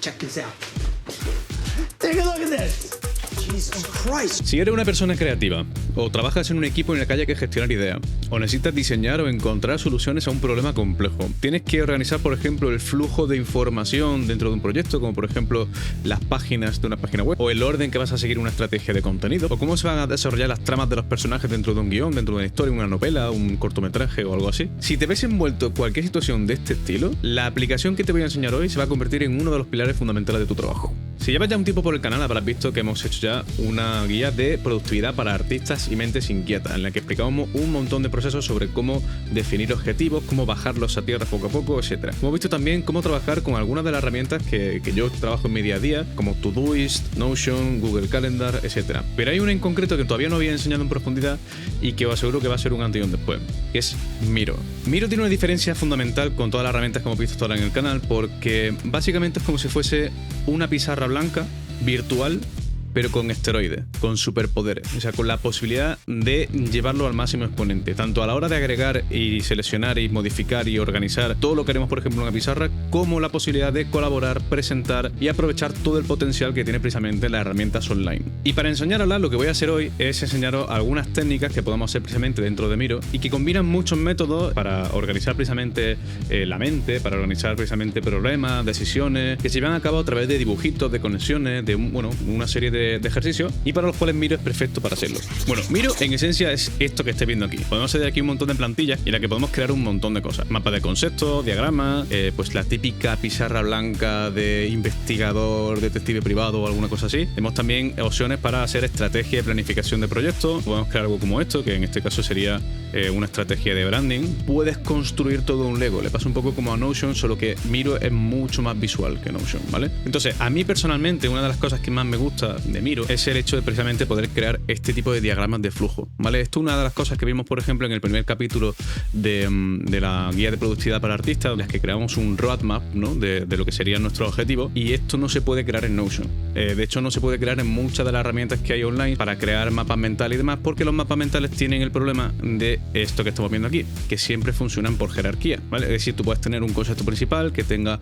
check this out. Take a look at this. Jesus Christ. Si eres una persona creativa, o trabajas en un equipo en el que haya que gestionar ideas, o necesitas diseñar o encontrar soluciones a un problema complejo, tienes que organizar, por ejemplo, el flujo de información dentro de un proyecto, como por ejemplo las páginas de una página web, o el orden que vas a seguir una estrategia de contenido, o cómo se van a desarrollar las tramas de los personajes dentro de un guión, dentro de una historia, una novela, un cortometraje o algo así. Si te ves envuelto en cualquier situación de este estilo, la aplicación que te voy a enseñar hoy se va a convertir en uno de los pilares fundamentales de tu trabajo. Si llevas ya un tiempo por el canal, habrás visto que hemos hecho ya una guía de productividad para artistas y mentes inquietas, en la que explicamos un montón de procesos sobre cómo definir objetivos, cómo bajarlos a tierra poco a poco, etc. Hemos visto también cómo trabajar con algunas de las herramientas que yo trabajo en mi día a día, como Todoist, Notion, Google Calendar, etc. Pero hay una en concreto que todavía no había enseñado en profundidad y que os aseguro que va a ser un antes y un después, que es Miro. Miro tiene una diferencia fundamental con todas las herramientas que hemos visto hasta ahora en el canal, porque básicamente es como si fuese una pizarra blanca virtual, pero con esteroides, con superpoderes, o sea, con la posibilidad de llevarlo al máximo exponente, tanto a la hora de agregar y seleccionar y modificar y organizar todo lo que haremos, por ejemplo, en una pizarra, como la posibilidad de colaborar, presentar y aprovechar todo el potencial que tiene precisamente las herramientas online. Y para enseñaroslas, lo que voy a hacer hoy es enseñaros algunas técnicas que podemos hacer precisamente dentro de Miro y que combinan muchos métodos para organizar precisamente la mente, para organizar precisamente problemas, decisiones, que se llevan a cabo a través de dibujitos, de conexiones, de una serie de ejercicios, y para los cuales Miro es perfecto para hacerlo. Bueno, Miro en esencia es esto que estáis viendo aquí. Podemos hacer aquí un montón de plantillas en la que podemos crear un montón de cosas. Mapas de conceptos, diagramas, pues la típica pizarra blanca de investigador, detective privado o alguna cosa así. Tenemos también opciones para hacer estrategia y planificación de proyectos. Podemos crear algo como esto, que en este caso sería una estrategia de branding. Puedes construir todo un Lego. Le pasa un poco como a Notion, solo que Miro es mucho más visual que Notion, ¿vale? Entonces, a mí personalmente, una de las cosas que más me gusta de Miro es el hecho de precisamente poder crear este tipo de diagramas de flujo, ¿vale? Esto es una de las cosas que vimos, por ejemplo, en el primer capítulo de la guía de productividad para artistas, donde es que creamos un roadmap, ¿no? de lo que serían nuestros objetivos, y esto no se puede crear en Notion. De hecho, no se puede crear en muchas de las herramientas que hay online para crear mapas mentales y demás, porque los mapas mentales tienen el problema de esto que estamos viendo aquí, que siempre funcionan por jerarquía, ¿vale? Es decir, tú puedes tener un concepto principal que tenga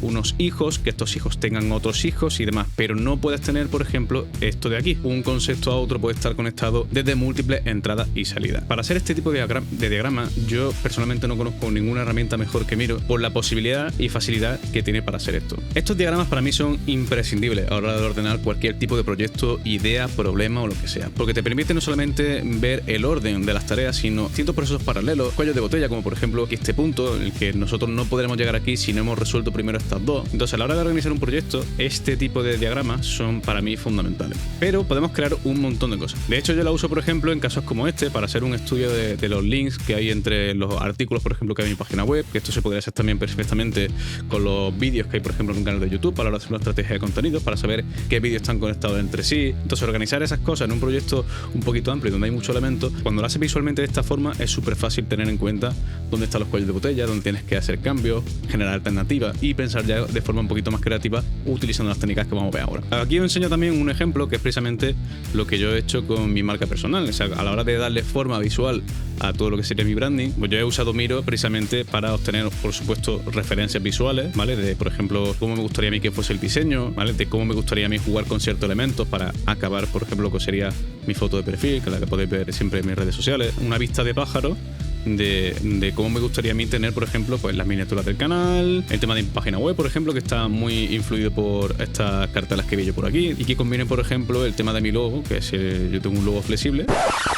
unos hijos, que estos hijos tengan otros hijos y demás, pero no puedes tener, por ejemplo, esto de aquí. Un concepto a otro puede estar conectado desde múltiples entradas y salidas. Para hacer este tipo de diagrama, yo personalmente no conozco ninguna herramienta mejor que Miro por la posibilidad y facilidad que tiene para hacer esto. Estos diagramas para mí son imprescindibles a la hora de ordenar cualquier tipo de proyecto, idea, problema o lo que sea, porque te permite no solamente ver el orden de las tareas, sino distintos procesos paralelos, cuellos de botella, como por ejemplo este punto en el que nosotros no podremos llegar aquí si no hemos resuelto primero estas dos. Entonces, a la hora de organizar un proyecto, este tipo de diagramas son para mí fundamentales. Pero podemos crear un montón de cosas. De hecho, yo la uso, por ejemplo, en casos como este, para hacer un estudio de los links que hay entre los artículos, por ejemplo, que hay en mi página web, que esto se podría hacer también perfectamente con los vídeos que hay, por ejemplo, en un canal de YouTube, para hacer una estrategia de contenidos, para saber qué vídeos están conectados entre sí. Entonces, organizar esas cosas en un proyecto un poquito amplio, donde hay muchos elementos, cuando lo haces visualmente de esta forma, es súper fácil tener en cuenta dónde están los cuellos de botella, dónde tienes que hacer cambios, generar alternativas y pensar ya de forma un poquito más creativa utilizando las técnicas que vamos a ver ahora. Aquí os enseño también un ejemplo que es precisamente lo que yo he hecho con mi marca personal. O sea, a la hora de darle forma visual a todo lo que sería mi branding, pues yo he usado Miro precisamente para obtener, por supuesto, referencias visuales, ¿vale? De, por ejemplo, cómo me gustaría a mí que fuese el diseño, ¿vale? De cómo me gustaría a mí jugar con ciertos elementos para acabar, por ejemplo, lo que sería mi foto de perfil, que es la que podéis ver siempre en mis redes sociales. Una vista de pájaro de cómo me gustaría a mí tener, por ejemplo, pues las miniaturas del canal, el tema de mi página web, por ejemplo, que está muy influido por estas cartelas que vi yo por aquí, y que combinen, por ejemplo, el tema de mi logo, que es yo tengo un logo flexible.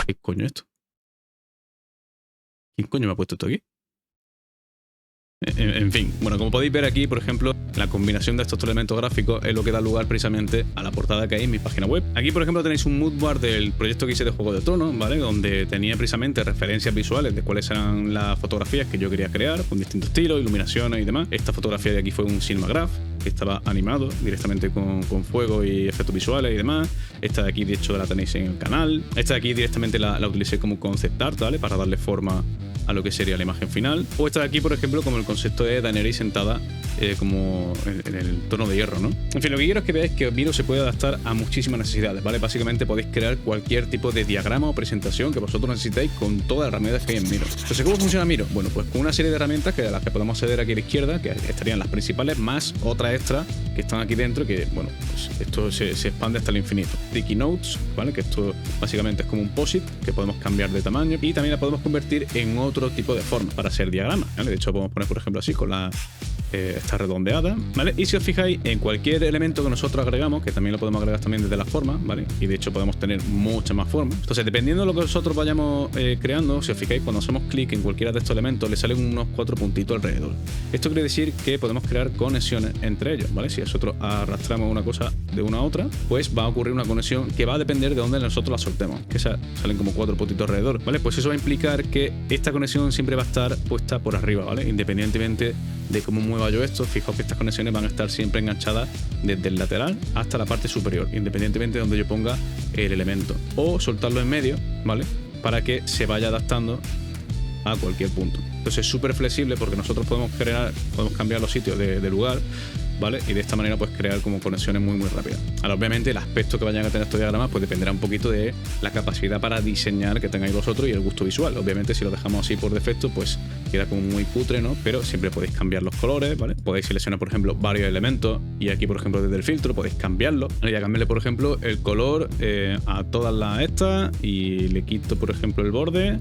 ¿Qué coño es esto? ¿Quién coño me ha puesto esto aquí? En fin, bueno, como podéis ver aquí, por ejemplo, la combinación de estos tres elementos gráficos es lo que da lugar precisamente a la portada que hay en mi página web. Aquí, por ejemplo, tenéis un moodboard del proyecto que hice de Juego de Tronos, ¿vale? Donde tenía precisamente referencias visuales de cuáles eran las fotografías que yo quería crear, con distintos estilos, iluminaciones y demás. Esta fotografía de aquí fue un cinemagraph, que estaba animado directamente con fuego y efectos visuales y demás. Esta de aquí, de hecho, la tenéis en el canal. Esta de aquí directamente la utilicé como concept art, ¿vale? Para darle forma a lo que sería la imagen final. O esta de aquí, por ejemplo, como el concepto de Daenerys sentada como en el trono de hierro, ¿no? En fin, lo que quiero es que veáis que Miro se puede adaptar a muchísimas necesidades, ¿vale? Básicamente podéis crear cualquier tipo de diagrama o presentación que vosotros necesitéis con todas las herramientas que hay en Miro. Entonces, ¿cómo funciona Miro? Bueno, pues con una serie de herramientas a las que podemos acceder aquí a la izquierda, que estarían las principales, más otras extras que están aquí dentro, que, bueno, pues esto se expande hasta el infinito. Sticky Notes, ¿vale? Que esto básicamente es como un POSIT que podemos cambiar de tamaño y también la podemos convertir en otro tipo de forma para hacer diagramas, ¿vale? De hecho, podemos poner, por ejemplo, así con la está redondeada, ¿vale? Y si os fijáis, en cualquier elemento que nosotros agregamos, que también lo podemos agregar también desde la forma, ¿vale? Y de hecho podemos tener muchas más formas. Entonces, dependiendo de lo que nosotros vayamos creando, si os fijáis, cuando hacemos clic en cualquiera de estos elementos, le salen unos 4 puntitos alrededor. Esto quiere decir que podemos crear conexiones entre ellos, ¿vale? Si nosotros arrastramos una cosa de una a otra, pues va a ocurrir una conexión que va a depender de dónde nosotros la soltemos, que salen como 4 puntitos alrededor, ¿vale? Pues eso va a implicar que esta conexión siempre va a estar puesta por arriba, ¿vale? Independientemente de cómo mueva yo esto, fijaos que estas conexiones van a estar siempre enganchadas desde el lateral hasta la parte superior, independientemente de donde yo ponga el elemento, o soltarlo en medio, ¿vale? Para que se vaya adaptando a cualquier punto. Entonces es súper flexible porque nosotros podemos cambiar los sitios de lugar, ¿vale? Y de esta manera pues crear como conexiones muy rápidas. Ahora, obviamente el aspecto que vayan a tener estos diagramas pues dependerá un poquito de la capacidad para diseñar que tengáis vosotros y el gusto visual. Obviamente si lo dejamos así por defecto pues queda como muy cutre, ¿no? Pero siempre podéis cambiar los colores, ¿vale? Podéis seleccionar, por ejemplo, varios elementos y aquí, por ejemplo, desde el filtro podéis cambiarlo, ¿vale? Y a cambiarle, por ejemplo, el color a todas las estas y le quito, por ejemplo, el borde,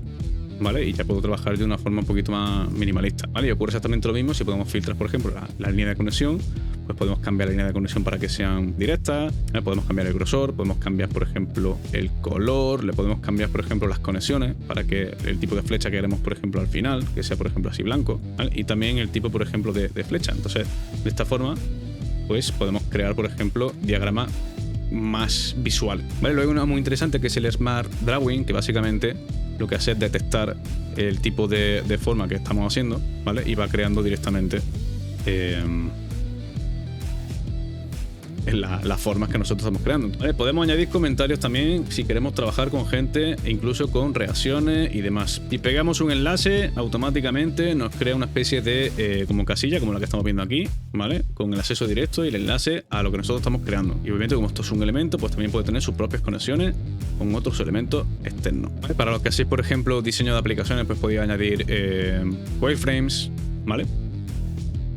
¿vale? Y ya puedo trabajar de una forma un poquito más minimalista, ¿vale? Y ocurre exactamente lo mismo si podemos filtrar, por ejemplo, la línea de conexión, pues podemos cambiar la línea de conexión para que sean directas, ¿vale? Podemos cambiar el grosor, podemos cambiar, por ejemplo, el color, le podemos cambiar, por ejemplo, las conexiones para que el tipo de flecha que queremos, por ejemplo, al final, que sea, por ejemplo, así blanco, ¿vale? Y también el tipo, por ejemplo, de flecha. Entonces, de esta forma, pues podemos crear, por ejemplo, diagramas más visuales, ¿vale? Luego hay una muy interesante que es el Smart Drawing, que básicamente lo que hace es detectar el tipo de forma que estamos haciendo, ¿vale? Y va creando directamente las formas que nosotros estamos creando, ¿vale? Podemos añadir comentarios también si queremos trabajar con gente e incluso con reacciones y demás. Si pegamos un enlace, automáticamente nos crea una especie de como casilla, como la que estamos viendo aquí, ¿vale? Con el acceso directo y el enlace a lo que nosotros estamos creando. Y obviamente, como esto es un elemento, pues también puede tener sus propias conexiones con otros elementos externos, ¿vale? Para los que hacéis, por ejemplo, diseño de aplicaciones, pues podéis añadir wireframes, ¿vale?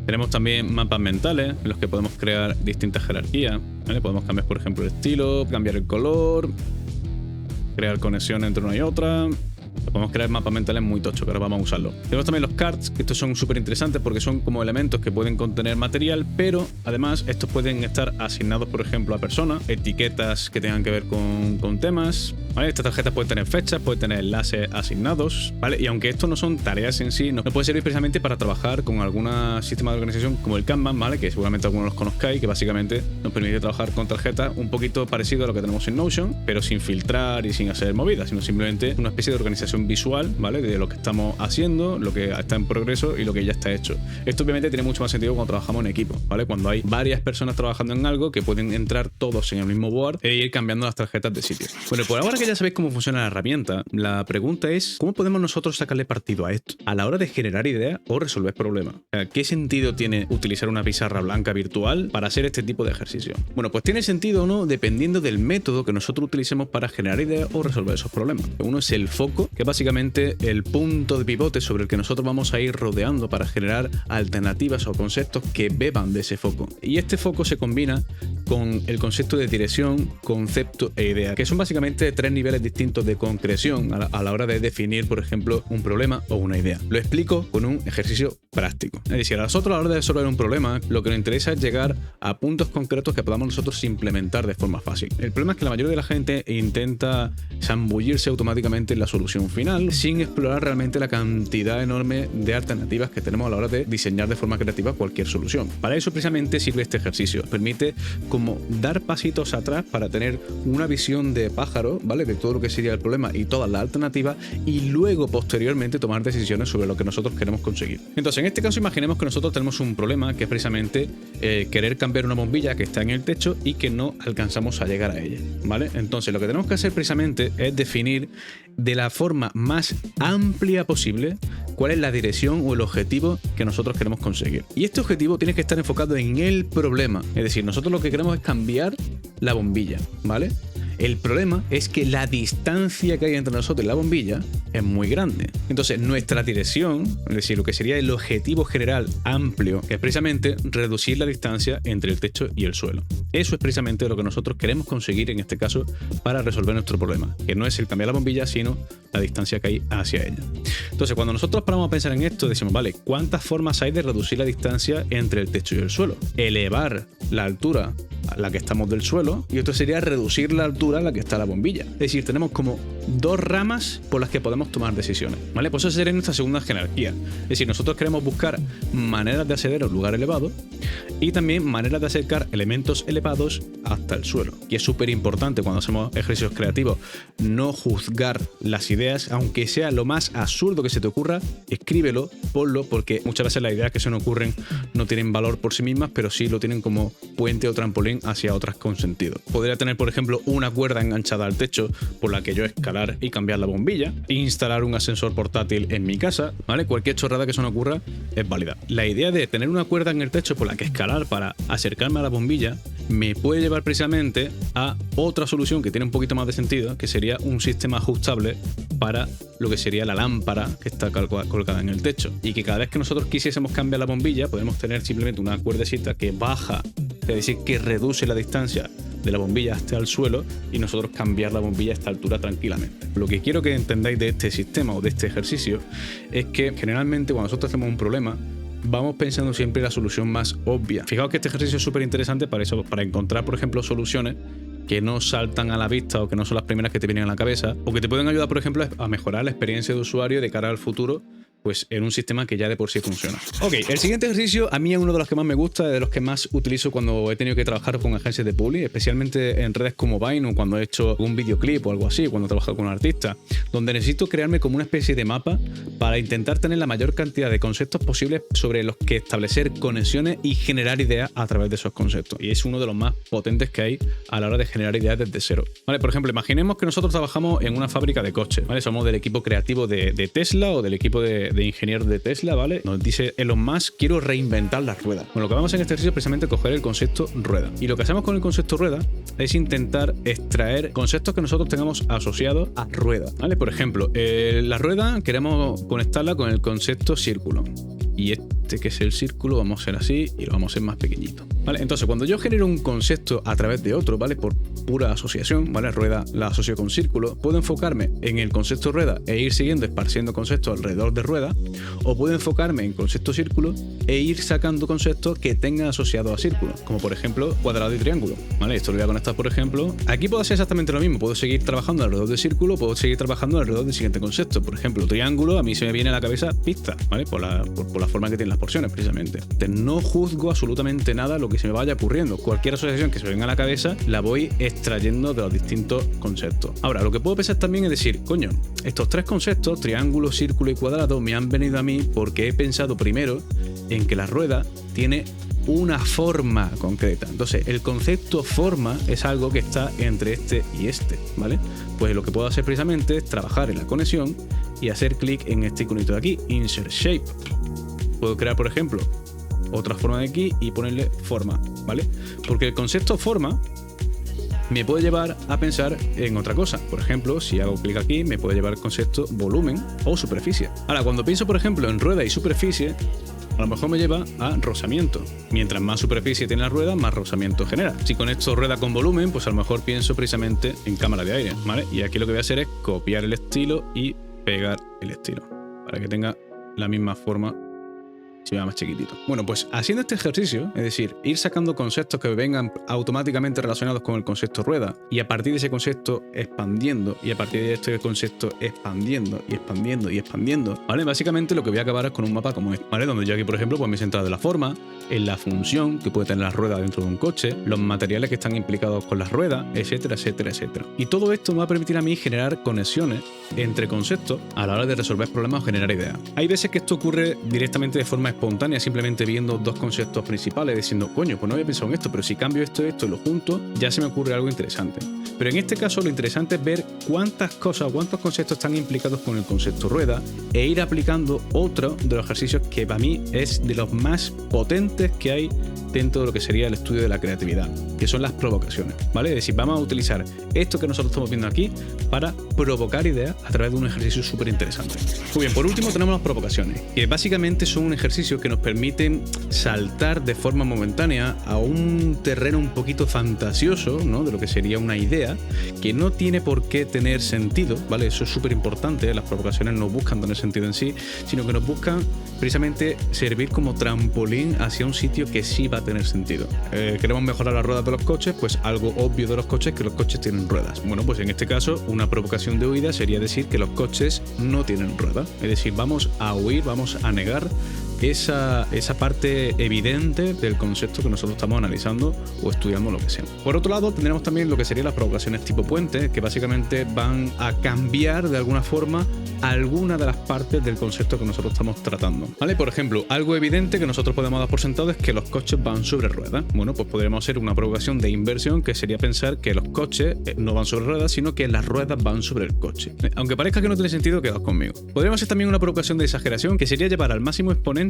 Tenemos también mapas mentales en los que podemos crear distintas jerarquías, ¿vale? Podemos cambiar, por ejemplo, el estilo, cambiar el color, crear conexiones entre una y otra. Podemos crear mapas mentales muy tochos, que ahora vamos a usarlo. Tenemos también los cards, que estos son súper interesantes porque son como elementos que pueden contener material, pero además estos pueden estar asignados, por ejemplo, a personas, etiquetas que tengan que ver con temas, ¿vale? Estas tarjetas pueden tener fechas, pueden tener enlaces asignados, ¿vale? Y aunque estos no son tareas en sí, nos puede servir precisamente para trabajar con algún sistema de organización como el Kanban, ¿vale? Que seguramente algunos los conozcáis, que básicamente nos permite trabajar con tarjetas un poquito parecido a lo que tenemos en Notion, pero sin filtrar y sin hacer movidas, sino simplemente una especie de organización visual, ¿vale? De lo que estamos haciendo, lo que está en progreso y lo que ya está hecho. Esto obviamente tiene mucho más sentido cuando trabajamos en equipo, ¿vale? Cuando hay varias personas trabajando en algo que pueden entrar todos en el mismo board e ir cambiando las tarjetas de sitio. Bueno, por ahora que ya sabéis cómo funciona la herramienta, la pregunta es ¿cómo podemos nosotros sacarle partido a esto a la hora de generar ideas o resolver problemas? ¿Qué sentido tiene utilizar una pizarra blanca virtual para hacer este tipo de ejercicio? Bueno, pues tiene sentido o no dependiendo del método que nosotros utilicemos para generar ideas o resolver esos problemas. Uno es el foco, que es básicamente el punto de pivote sobre el que nosotros vamos a ir rodeando para generar alternativas o conceptos que beban de ese foco. Y este foco se combina con el concepto de dirección, concepto e idea, que son básicamente 3 niveles distintos de concreción a la hora de definir, por ejemplo, un problema o una idea. Lo explico con un ejercicio práctico. Es decir, a nosotros a la hora de resolver un problema, lo que nos interesa es llegar a puntos concretos que podamos nosotros implementar de forma fácil. El problema es que la mayoría de la gente intenta zambullirse automáticamente en la solución final sin explorar realmente la cantidad enorme de alternativas que tenemos a la hora de diseñar de forma creativa cualquier solución. Para eso precisamente sirve este ejercicio. Permite como dar pasitos atrás para tener una visión de pájaro, ¿vale? De todo lo que sería el problema y todas las alternativas y luego posteriormente tomar decisiones sobre lo que nosotros queremos conseguir. Entonces, en este caso imaginemos que nosotros tenemos un problema que es precisamente querer cambiar una bombilla que está en el techo y que no alcanzamos a llegar a ella, ¿vale? Entonces, lo que tenemos que hacer precisamente es definir de la forma más amplia posible cuál es la dirección o el objetivo que nosotros queremos conseguir. Y este objetivo tiene que estar enfocado en el problema. Es decir, nosotros lo que queremos es cambiar la bombilla, ¿vale? El problema es que la distancia que hay entre nosotros y la bombilla es muy grande. Entonces, nuestra dirección, es decir, lo que sería el objetivo general amplio, es precisamente reducir la distancia entre el techo y el suelo. Eso es precisamente lo que nosotros queremos conseguir en este caso para resolver nuestro problema, que no es el cambiar la bombilla, sino la distancia que hay hacia ella. Entonces, cuando nosotros paramos a pensar en esto, decimos, vale, ¿cuántas formas hay de reducir la distancia entre el techo y el suelo? Elevar la altura a la que estamos del suelo, y otro sería reducir la altura a la que está la bombilla. Es decir, tenemos como dos ramas por las que podemos tomar decisiones, ¿vale? Pues eso sería nuestra segunda jerarquía. Es decir, nosotros queremos buscar maneras de acceder a un lugar elevado y también maneras de acercar elementos elevados hasta el suelo. Y es súper importante cuando hacemos ejercicios creativos no juzgar las ideas, aunque sea lo más absurdo que se te ocurra, escríbelo, ponlo, porque muchas veces las ideas que se nos ocurren no tienen valor por sí mismas, pero sí lo tienen como puente o trampolín hacia otras con sentido. Podría tener, por ejemplo, una cuerda enganchada al techo por la que yo escalar y cambiar la bombilla, instalar un ascensor portátil en mi casa, ¿vale? Cualquier chorrada que se nos ocurra es válida. La idea de tener una cuerda en el techo por la que escalar para acercarme a la bombilla me puede llevar precisamente a otra solución que tiene un poquito más de sentido, que sería un sistema ajustable para lo que sería la lámpara que está colgada en el techo, y que cada vez que nosotros quisiésemos cambiar la bombilla podemos tener simplemente una cuerdecita que baja, es decir, que reduce la distancia de la bombilla hasta el suelo, y nosotros cambiar la bombilla a esta altura tranquilamente. Lo que quiero que entendáis de este sistema o de este ejercicio es que generalmente cuando nosotros tenemos un problema vamos pensando siempre en la solución más obvia. Fijaos que este ejercicio es súper interesante para eso, para encontrar, por ejemplo, soluciones que no saltan a la vista o que no son las primeras que te vienen a la cabeza, o que te pueden ayudar, por ejemplo, a mejorar la experiencia de usuario de cara al futuro, pues en un sistema que ya de por sí funciona. Ok, el siguiente ejercicio a mí es uno de los que más me gusta, de los que más utilizo cuando he tenido que trabajar con agencias de publi, especialmente en redes como Vine o cuando he hecho un videoclip o algo así, cuando he trabajado con un artista, donde necesito crearme como una especie de mapa para intentar tener la mayor cantidad de conceptos posibles sobre los que establecer conexiones y generar ideas a través de esos conceptos. Y es uno de los más potentes que hay a la hora de generar ideas desde cero. Vale, por ejemplo, imaginemos que nosotros trabajamos en una fábrica de coches, ¿vale? Somos del equipo creativo de Tesla o del equipo de ingenieros de Tesla, ¿vale? Nos dice Elon Musk, quiero reinventar las ruedas. Bueno, lo que vamos a hacer en este ejercicio es precisamente coger el concepto rueda. Y lo que hacemos con el concepto rueda es intentar extraer conceptos que nosotros tengamos asociados a rueda, ¿vale? Por ejemplo, la rueda queremos conectarla con el concepto círculo. Y este que es el círculo vamos a hacer así y lo vamos a hacer más pequeñito, ¿vale? Entonces, cuando yo genero un concepto a través de otro, ¿vale? Por pura asociación, ¿vale? Rueda la asocio con círculo. Puedo enfocarme en el concepto rueda e ir siguiendo, esparciendo conceptos alrededor de rueda, o puedo enfocarme en concepto círculo e ir sacando conceptos que tengan asociados a círculo, como por ejemplo cuadrado y triángulo, ¿vale? Esto lo voy a conectar, por ejemplo. Aquí puedo hacer exactamente lo mismo. Puedo seguir trabajando alrededor de círculo, puedo seguir trabajando alrededor del siguiente concepto. Por ejemplo, triángulo, a mí se me viene a la cabeza pista, ¿vale? Por la forma que tienen las porciones, precisamente. No juzgo absolutamente nada lo que se me vaya ocurriendo. Cualquier asociación que se me venga a la cabeza la voy extrayendo de los distintos conceptos. Ahora, lo que puedo pensar también es decir, coño, estos tres conceptos, triángulo, círculo y cuadrado, me han venido a mí porque he pensado primero en que la rueda tiene una forma concreta. Entonces, el concepto forma es algo que está entre este y este, ¿vale? Pues lo que puedo hacer precisamente es trabajar en la conexión y hacer clic en este iconito de aquí, Insert Shape. Puedo crear, por ejemplo, otra forma de aquí y ponerle forma, ¿vale? Porque el concepto forma me puede llevar a pensar en otra cosa. Por ejemplo, si hago clic aquí, me puede llevar al concepto volumen o superficie. Ahora, cuando pienso, por ejemplo, en rueda y superficie, a lo mejor me lleva a rozamiento. Mientras más superficie tiene la rueda, más rozamiento genera. Si conecto rueda con volumen, pues a lo mejor pienso precisamente en cámara de aire, ¿vale? Y aquí lo que voy a hacer es copiar el estilo y pegar el estilo para que tenga la misma forma, si me va más chiquitito. Bueno, pues haciendo este ejercicio, es decir, ir sacando conceptos que vengan automáticamente relacionados con el concepto rueda, y a partir de ese concepto expandiendo, y a partir de este concepto expandiendo y expandiendo y expandiendo, ¿vale? Básicamente lo que voy a acabar es con un mapa como este, ¿vale? Donde yo aquí, por ejemplo, pues me he centrado en la forma, en la función que puede tener la rueda dentro de un coche, los materiales que están implicados con las ruedas, etcétera, etcétera, etcétera. Y todo esto me va a permitir a mí generar conexiones entre conceptos a la hora de resolver problemas o generar ideas. Hay veces que esto ocurre directamente de forma espontánea simplemente viendo dos conceptos principales, diciendo, coño, pues no había pensado en esto, pero si cambio esto y lo junto, ya se me ocurre algo interesante. Pero en este caso lo interesante es ver cuántas cosas, cuántos conceptos están implicados con el concepto rueda e ir aplicando otro de los ejercicios que para mí es de los más potentes que hay dentro de lo que sería el estudio de la creatividad, que son las provocaciones, ¿vale? Es decir, vamos a utilizar esto que nosotros estamos viendo aquí para provocar ideas a través de un ejercicio súper interesante. Muy bien, por último tenemos las provocaciones, que básicamente son un ejercicio que nos permiten saltar de forma momentánea a un terreno un poquito fantasioso, ¿no? De lo que sería una idea que no tiene por qué tener sentido, ¿vale? Eso es súper importante, las provocaciones no buscan tener sentido en sí, sino que nos buscan precisamente servir como trampolín hacia un sitio que sí va a tener sentido. Queremos mejorar las ruedas de los coches, pues algo obvio de los coches es que los coches tienen ruedas. Bueno, pues en este caso una provocación de huida sería decir que los coches no tienen ruedas, es decir, vamos a huir, vamos a negar esa parte evidente del concepto que nosotros estamos analizando o estudiando, lo que sea. Por otro lado, tendremos también lo que serían las provocaciones tipo puente, que básicamente van a cambiar de alguna forma alguna de las partes del concepto que nosotros estamos tratando, ¿vale? Por ejemplo, algo evidente que nosotros podemos dar por sentado es que los coches van sobre ruedas. Bueno, pues podríamos hacer una provocación de inversión, que sería pensar que los coches no van sobre ruedas, sino que las ruedas van sobre el coche. Aunque parezca que no tiene sentido, quedaos conmigo. Podríamos hacer también una provocación de exageración, que sería llevar al máximo exponente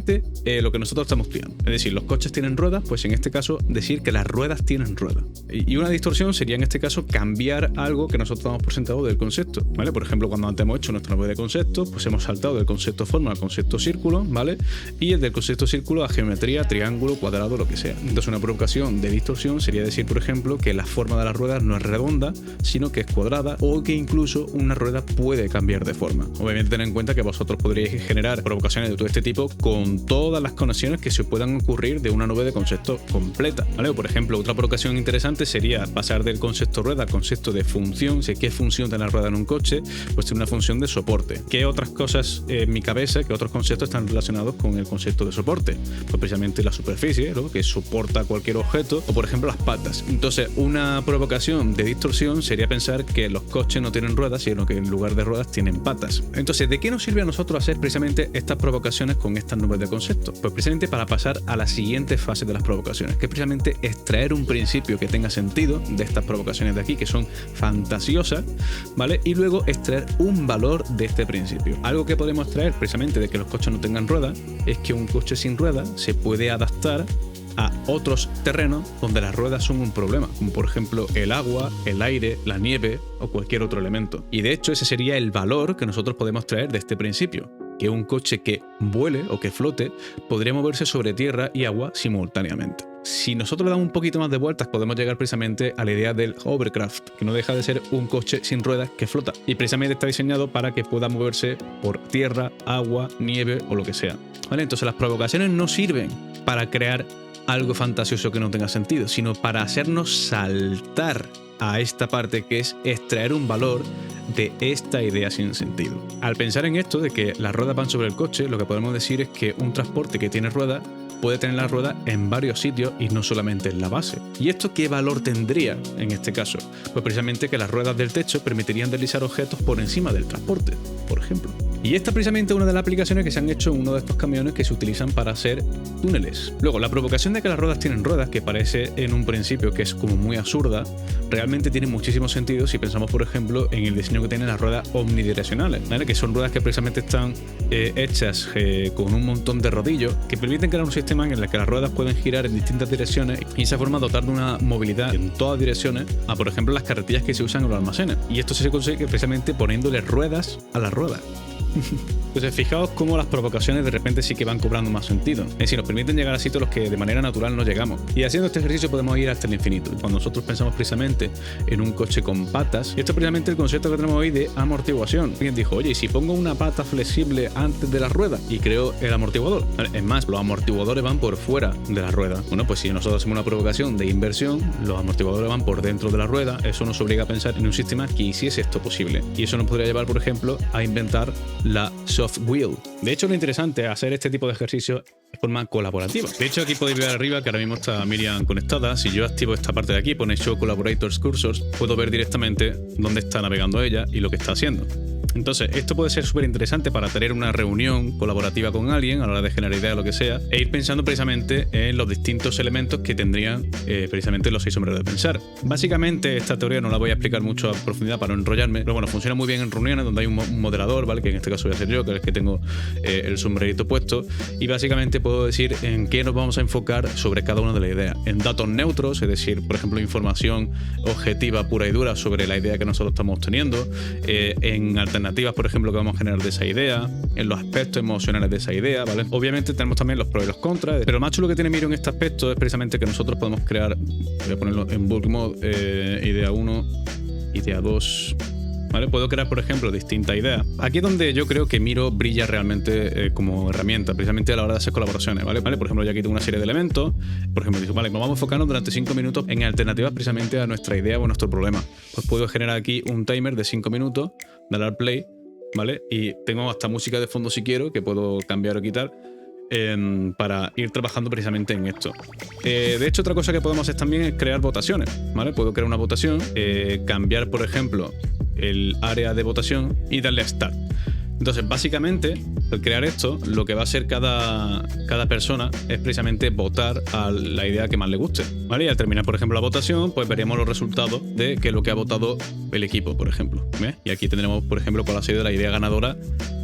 lo que nosotros estamos estudiando. Es decir, los coches tienen ruedas, pues en este caso decir que las ruedas tienen ruedas. Y una distorsión sería en este caso cambiar algo que nosotros damos por sentado del concepto, ¿vale? Por ejemplo, cuando antes hemos hecho nuestra nube de conceptos, pues hemos saltado del concepto forma al concepto círculo, ¿vale? Y el del concepto círculo a geometría, triángulo, cuadrado, lo que sea. Entonces una provocación de distorsión sería decir, por ejemplo, que la forma de las ruedas no es redonda, sino que es cuadrada, o que incluso una rueda puede cambiar de forma. Obviamente tened en cuenta que vosotros podríais generar provocaciones de todo este tipo con todas las conexiones que se puedan ocurrir de una nube de conceptos completa, ¿vale? O por ejemplo, otra provocación interesante sería pasar del concepto rueda al concepto de función. Si qué función tiene la rueda en un coche, pues tiene una función de soporte. ¿Qué otras cosas en mi cabeza, qué otros conceptos están relacionados con el concepto de soporte? Pues precisamente la superficie, ¿no? Que soporta cualquier objeto, o por ejemplo las patas. Entonces, una provocación de distorsión sería pensar que los coches no tienen ruedas, sino que en lugar de ruedas tienen patas. Entonces, ¿de qué nos sirve a nosotros hacer precisamente estas provocaciones con estas nubes de conceptos? Pues precisamente para pasar a la siguiente fase de las provocaciones, que es precisamente extraer un principio que tenga sentido de estas provocaciones de aquí, que son fantasiosas, ¿vale? Y luego extraer un valor de este principio. Algo que podemos extraer precisamente de que los coches no tengan ruedas es que un coche sin ruedas se puede adaptar a otros terrenos donde las ruedas son un problema, como por ejemplo el agua, el aire, la nieve o cualquier otro elemento. Y de hecho ese sería el valor que nosotros podemos traer de este principio, que un coche que vuele o que flote podría moverse sobre tierra y agua simultáneamente. Si nosotros le damos un poquito más de vueltas, podemos llegar precisamente a la idea del hovercraft, que no deja de ser un coche sin ruedas que flota. Y precisamente está diseñado para que pueda moverse por tierra, agua, nieve o lo que sea, ¿vale? Entonces las provocaciones no sirven para crear algo fantasioso que no tenga sentido, sino para hacernos saltar a esta parte que es extraer un valor de esta idea sin sentido. Al pensar en esto de que las ruedas van sobre el coche, lo que podemos decir es que un transporte que tiene ruedas puede tener la rueda en varios sitios y no solamente en la base. ¿Y esto qué valor tendría en este caso? Pues precisamente que las ruedas del techo permitirían deslizar objetos por encima del transporte, por ejemplo. Y esta es precisamente una de las aplicaciones que se han hecho en uno de estos camiones que se utilizan para hacer túneles. Luego, la provocación de que las ruedas tienen ruedas, que parece en un principio que es como muy absurda, realmente tiene muchísimo sentido si pensamos, por ejemplo, en el diseño que tienen las ruedas omnidireccionales, ¿vale? Que son ruedas que precisamente están hechas con un montón de rodillos que permiten crear un sistema en el que las ruedas pueden girar en distintas direcciones y de esa forma dotar de una movilidad en todas direcciones a, por ejemplo, las carretillas que se usan en los almacenes. Y esto se consigue precisamente poniéndole ruedas a las ruedas. Entonces, fijaos cómo las provocaciones de repente sí que van cobrando más sentido. Es decir, nos permiten llegar a sitios a los que de manera natural no llegamos. Y haciendo este ejercicio podemos ir hasta el infinito. Cuando nosotros pensamos precisamente en un coche con patas, y esto es precisamente el concepto que tenemos hoy de amortiguación. Alguien dijo, oye, ¿y si pongo una pata flexible antes de la rueda y creo el amortiguador? Es más, los amortiguadores van por fuera de la rueda. Bueno, pues si nosotros hacemos una provocación de inversión, los amortiguadores van por dentro de la rueda. Eso nos obliga a pensar en un sistema que hiciese esto posible. Y eso nos podría llevar, por ejemplo, a inventar la soft wheel. De hecho, lo interesante es hacer este tipo de ejercicios de forma colaborativa. De hecho, aquí podéis ver arriba que ahora mismo está Miriam conectada. Si yo activo esta parte de aquí, pone Show Collaborators Cursors, puedo ver directamente dónde está navegando ella y lo que está haciendo. Entonces, esto puede ser súper interesante para tener una reunión colaborativa con alguien a la hora de generar ideas o lo que sea, e ir pensando precisamente en los distintos elementos que tendrían precisamente los 6 sombreros de pensar. Básicamente, esta teoría no la voy a explicar mucho a profundidad para no enrollarme, pero bueno, funciona muy bien en reuniones donde hay un moderador, ¿vale? Que en este caso voy a ser yo, que es el que tengo el sombrerito puesto, y básicamente puedo decir en qué nos vamos a enfocar sobre cada una de las ideas. En datos neutros, es decir, por ejemplo, información objetiva pura y dura sobre la idea que nosotros estamos teniendo, en alternativas, por ejemplo, que vamos a generar de esa idea, en los aspectos emocionales de esa idea, ¿vale? Obviamente tenemos también los pros y los contras, pero lo más chulo que tiene Miro en este aspecto es precisamente que nosotros podemos crear, voy a ponerlo en bulk mode, idea 1, idea 2, ¿vale? Puedo crear, por ejemplo, distintas ideas. Aquí es donde yo creo que Miro brilla realmente como herramienta, precisamente a la hora de hacer colaboraciones, ¿vale? Por ejemplo, yo aquí tengo una serie de elementos. Por ejemplo, digo, vale, nos vamos a enfocarnos durante 5 minutos en alternativas precisamente a nuestra idea o a nuestro problema. Pues puedo generar aquí un timer de 5 minutos, darle al play, ¿vale? Y tengo hasta música de fondo si quiero, que puedo cambiar o quitar, para ir trabajando precisamente en esto. De hecho, otra cosa que podemos hacer también es crear votaciones, ¿vale? Puedo crear una votación, cambiar, por ejemplo, el área de votación y darle a Start. Entonces, básicamente, al crear esto, lo que va a hacer cada persona es precisamente votar a la idea que más le guste, ¿vale? Y al terminar, por ejemplo, la votación, pues veremos los resultados de qué es lo que ha votado el equipo, por ejemplo, ¿ves? Y aquí tendremos, por ejemplo, cuál ha sido la idea ganadora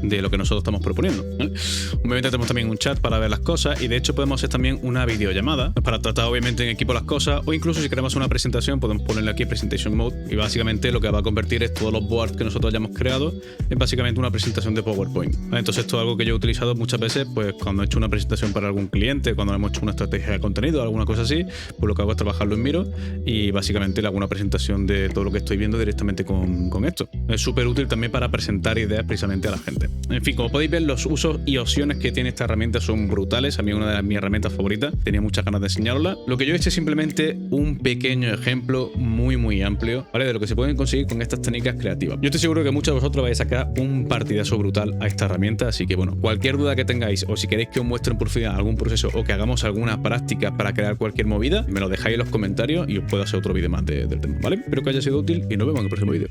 de lo que nosotros estamos proponiendo, ¿vale? Obviamente tenemos también un chat para ver las cosas y de hecho podemos hacer también una videollamada para tratar obviamente en equipo las cosas, o incluso si queremos una presentación podemos ponerle aquí Presentation Mode y básicamente lo que va a convertir es todos los boards que nosotros hayamos creado en básicamente una presentación de PowerPoint, ¿vale? Entonces esto es algo que yo he utilizado muchas veces pues cuando he hecho una presentación para algún cliente, cuando hemos hecho una estrategia de contenido, alguna cosa así, pues lo que hago es trabajarlo en Miro y básicamente le hago una presentación de todo lo que estoy viendo directamente con esto. Es súper útil también para presentar ideas precisamente a la gente. En fin, como podéis ver, los usos y opciones que tiene esta herramienta son brutales. A mí es una de mis herramientas favoritas. Tenía muchas ganas de enseñarosla. Lo que yo he hecho es simplemente un pequeño ejemplo muy amplio, ¿vale? De lo que se pueden conseguir con estas técnicas creativas. Yo estoy seguro que muchos de vosotros vais a sacar un partidazo brutal a esta herramienta. Así que bueno, cualquier duda que tengáis o si queréis que os muestre en profundidad algún proceso o que hagamos alguna práctica para crear cualquier movida, me lo dejáis en los comentarios y os puedo hacer otro vídeo más del tema, ¿vale? Espero que haya sido útil y nos vemos en el próximo vídeo.